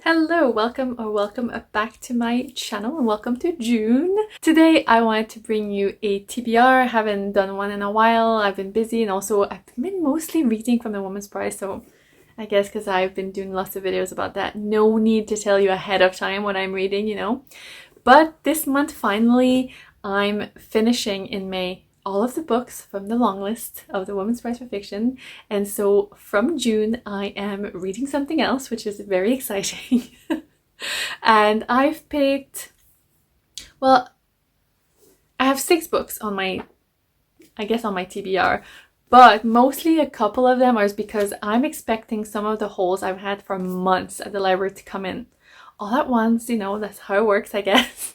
Hello, welcome back to my channel and welcome to June. Today I wanted to bring you a TBR. I haven't done one in a while. I've been busy and also I've been mostly reading from the Woman's Prize, so I guess because I've been doing lots of videos about that, no need to tell you ahead of time what I'm reading, you know. But this month finally I'm finishing in May all of the books from the long list of the Women's Prize for Fiction, and so from June I am reading something else, which is very exciting. And I've picked, well, I have 6 books on my, I guess on my TBR, but mostly a couple of them are because I'm expecting some of the hauls I've had for months at the library to come in all at once, you know, that's how it works, I guess.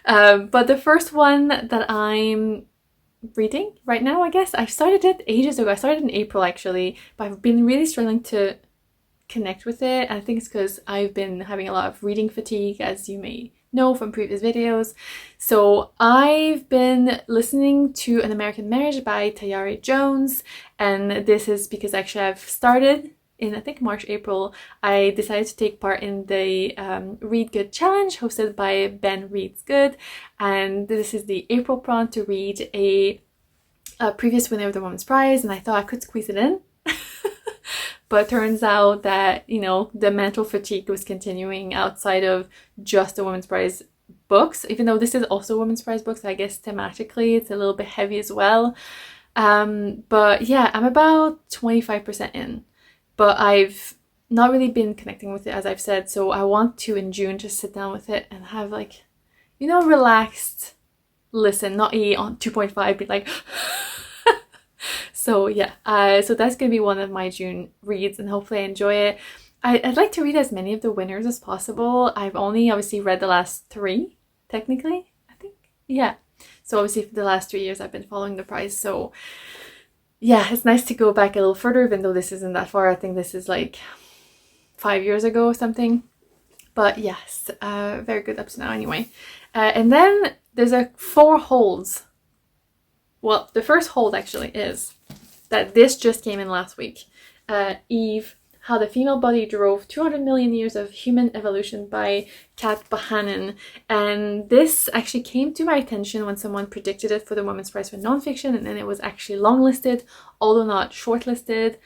But the first one that I'm reading right now, I guess I started it ages ago. I started in April actually, but I've been really struggling to connect with it. I think it's because I've been having a lot of reading fatigue, as you may know from previous videos. So I've been listening to An American Marriage by Tayari Jones, and this is because actually I've started in, I think, March, April. I decided to take part in the Read Good Challenge hosted by Ben Reads Good, and this is the April prompt to read a previous winner of the Women's Prize, and I thought I could squeeze it in. But turns out that, you know, the mental fatigue was continuing outside of just the Women's Prize books, even though this is also Women's Prize books. I guess thematically it's a little bit heavy as well. But yeah, I'm about 25% in. But I've not really been connecting with it, as I've said, so I want to in June just sit down with it and have, like, you know, relaxed listen, not on 2.5, be like so yeah, so that's gonna be one of my June reads, and hopefully I enjoy it. I'd like to read as many of the winners as possible. I've only obviously read the last 3, technically, I think. Yeah, so obviously for the last 3 years I've been following the prize, so yeah, it's nice to go back a little further, even though this isn't that far. I think this is like 5 years ago or something. But yes, very good up to now anyway. And then there's 4 holds. Well, the first hold actually is that this just came in last week. Eve, How the Female Body Drove 200 Million Years of Human Evolution by Kat Bohannon. And this actually came to my attention when someone predicted it for the Women's Prize for Nonfiction, and then it was actually longlisted, although not shortlisted.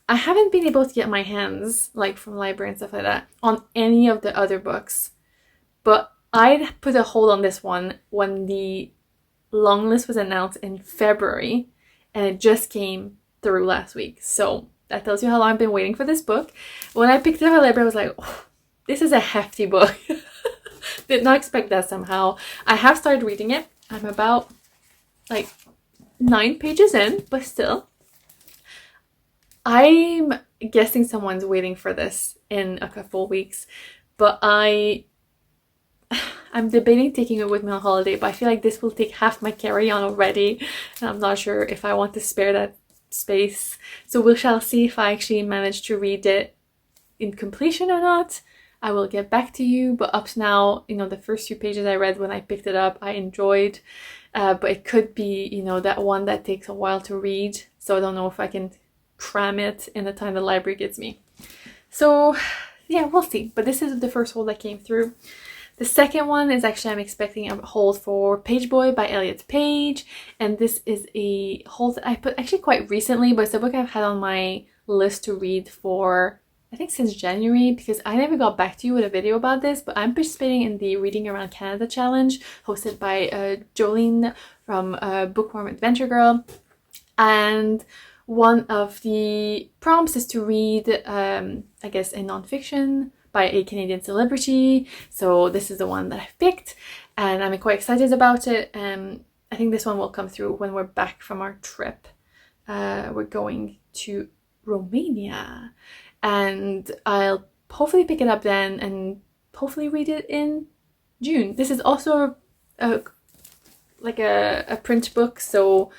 I haven't been able to get my hands, like from library and stuff like that, on any of the other books. But I put a hold on this one when the long list was announced in February, and it just came through last week. So that tells you how long I've been waiting for this book. When I picked it up at the library, I was like, oh, this is a hefty book. Did not expect that somehow. I have started reading it. I'm about like 9 pages in, but still. I'm guessing someone's waiting for this in a couple of weeks, but I'm debating taking it with me on holiday, but I feel like this will take half my carry-on already, and I'm not sure if I want to spare that space. So we shall see if I actually manage to read it in completion or not. I will get back to you, but up to now, you know, the first few pages I read when I picked it up, I enjoyed, but it could be, you know, that one that takes a while to read, so I don't know if I can cram it in the time the library gives me. So yeah, we'll see, but this is the first hold that came through. The second one is actually, I'm expecting a hold for Page Boy by Elliot Page, and this is a hold that I put actually quite recently, but it's a book I've had on my list to read for, I think, since January, because I never got back to you with a video about this, but I'm participating in the Reading Around Canada challenge hosted by Jolene from Bookworm Adventure Girl, and one of the prompts is to read, I guess, a nonfiction by a Canadian celebrity. So this is the one that I've picked, and I'm quite excited about it. I think this one will come through when we're back from our trip. We're going to Romania, and I'll hopefully pick it up then and hopefully read it in June. This is also like a print book, so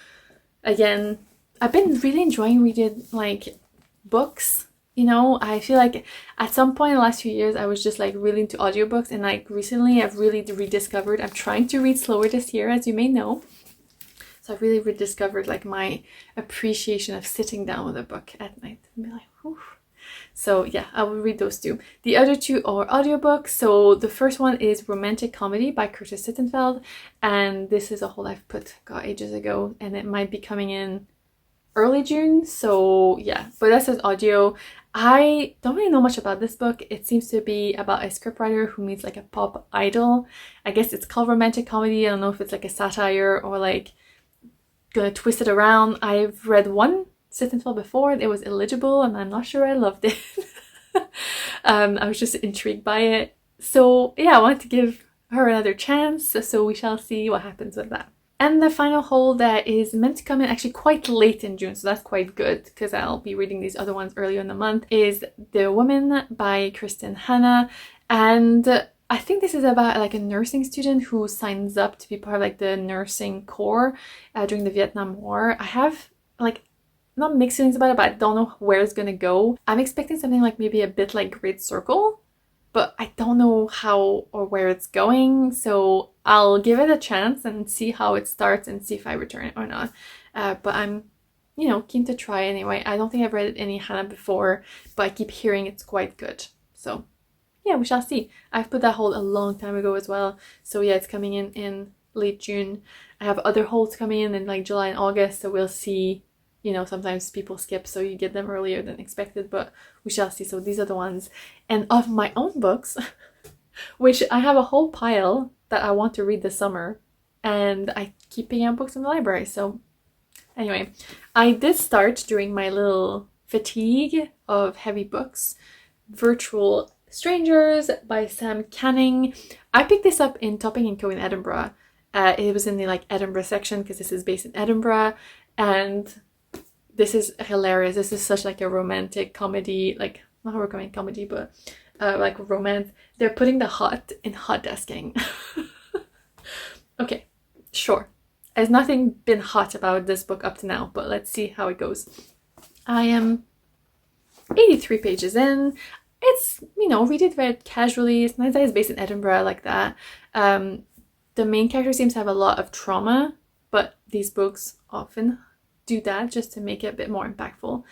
again, I've been really enjoying reading like books. You know, I feel like at some point in the last few years I was just like really into audiobooks, and like recently I've really rediscovered, I'm trying to read slower this year, as you may know. So I've really rediscovered like my appreciation of sitting down with a book at night and be like, whew. So yeah, I will read those two. The other two are audiobooks. So the first one is Romantic Comedy by Curtis Sittenfeld, and this is a whole I've put got ages ago, and it might be coming in early June. So yeah, but that says audio. I don't really know much about this book. It seems to be about a scriptwriter who meets like a pop idol. I guess it's called romantic comedy. I don't know if it's like a satire or like gonna twist it around. I've read one Sittenfeld before. It was illegible and I'm not sure I loved it. I was just intrigued by it. So yeah, I wanted to give her another chance. So we shall see what happens with that. And the final haul that is meant to come in actually quite late in June, so that's quite good because I'll be reading these other ones earlier in the month, is The Woman by Kristen Hanna. And I think this is about like a nursing student who signs up to be part of like the nursing corps during the Vietnam War. I have like not mixed feelings about it, but I don't know where it's gonna go. I'm expecting something like maybe a bit like Great Circle, but I don't know how or where it's going, so I'll give it a chance and see how it starts and see if I return it or not. But I'm, keen to try anyway. I don't think I've read any Hannah before, but I keep hearing it's quite good. So yeah, we shall see. I've put that hold a long time ago as well. So yeah, it's coming in late June. I have other holds coming in like July and August, so we'll see. Sometimes people skip, so you get them earlier than expected, but we shall see. So these are the ones. And of my own books, which I have a whole pile that I want to read this summer, and I keep picking up books in the library. So anyway, I did start during my little fatigue of heavy books, Virtual Strangers by Sam Canning. I picked this up in Topping & Co in Edinburgh. It was in the like Edinburgh section because this is based in Edinburgh, and this is hilarious. This is such like a romantic comedy, like not a romantic comedy, but like romance. They're putting the hot in hot desking. Okay, sure. There's nothing been hot about this book up to now, but let's see how it goes. I am 83 pages in. It's, read it very casually. It's nice that it's based in Edinburgh, I like that. The main character seems to have a lot of trauma, but these books often do that just to make it a bit more impactful.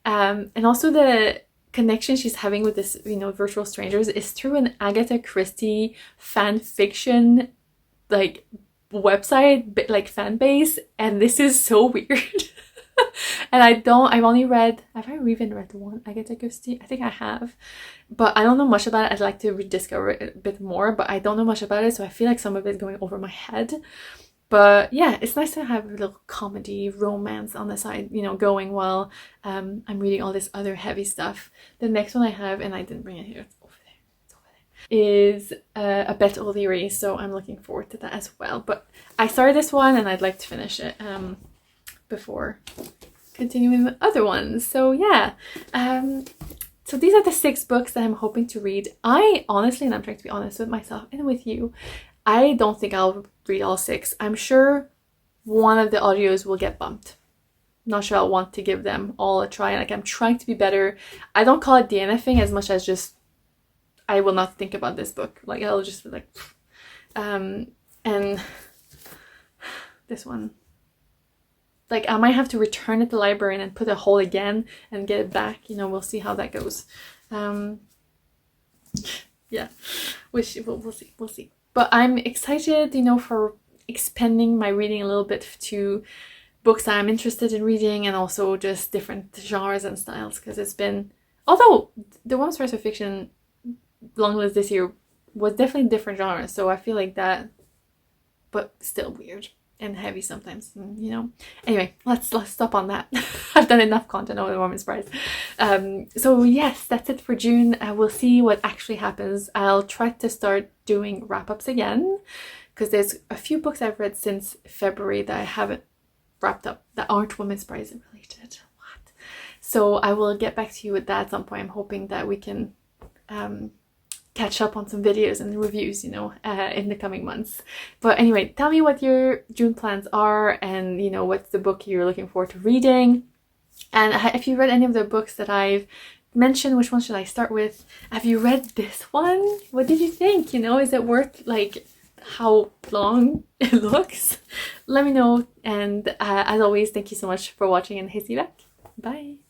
And also the connection she's having with this, Virtual Strangers is through an Agatha Christie fan fiction like website, like fan base, and this is so weird. And I've only read, have I even read one Agatha Christie? I think I have, but I don't know much about it. I'd like to rediscover it a bit more, but I don't know much about it, so I feel like some of it is going over my head. But yeah, it's nice to have a little comedy, romance on the side, going while I'm reading all this other heavy stuff. The next one I have, and I didn't bring it here, it's over there, is A Bet O'Leary, so I'm looking forward to that as well. But I started this one and I'd like to finish it before continuing with other ones. So yeah, so these are the 6 books that I'm hoping to read. I honestly, and I'm trying to be honest with myself and with you, I don't think I'll read all 6. I'm sure one of the audios will get bumped. Not sure I'll want to give them all a try. Like, I'm trying to be better. I don't call it DNFing as much as just I will not think about this book. Like, I'll just be like, and this one, like, I might have to return it to the library and then put a hole again and get it back. We'll see how that goes. Yeah, we'll see. But I'm excited, for expanding my reading a little bit to books that I'm interested in reading, and also just different genres and styles, because it's been, although the Women's Prize for Fiction long list this year was definitely different genres, so I feel like that, but still weird and heavy sometimes, Anyway, let's stop on that. I've done enough content over the Women's Prize. So yes, that's it for June. We'll see what actually happens. I'll try to start doing wrap-ups again, because there's a few books I've read since February that I haven't wrapped up that aren't Women's Prize related. What? So I will get back to you with that at some point. I'm hoping that we can catch up on some videos and reviews, in the coming months. But anyway, tell me what your June plans are, and what's the book you're looking forward to reading. And if you read any of the books that I've mentioned, which one should I start with? Have you read this one? What did you think? Is it worth like how long it looks? Let me know. And as always, thank you so much for watching, and see you back. Bye.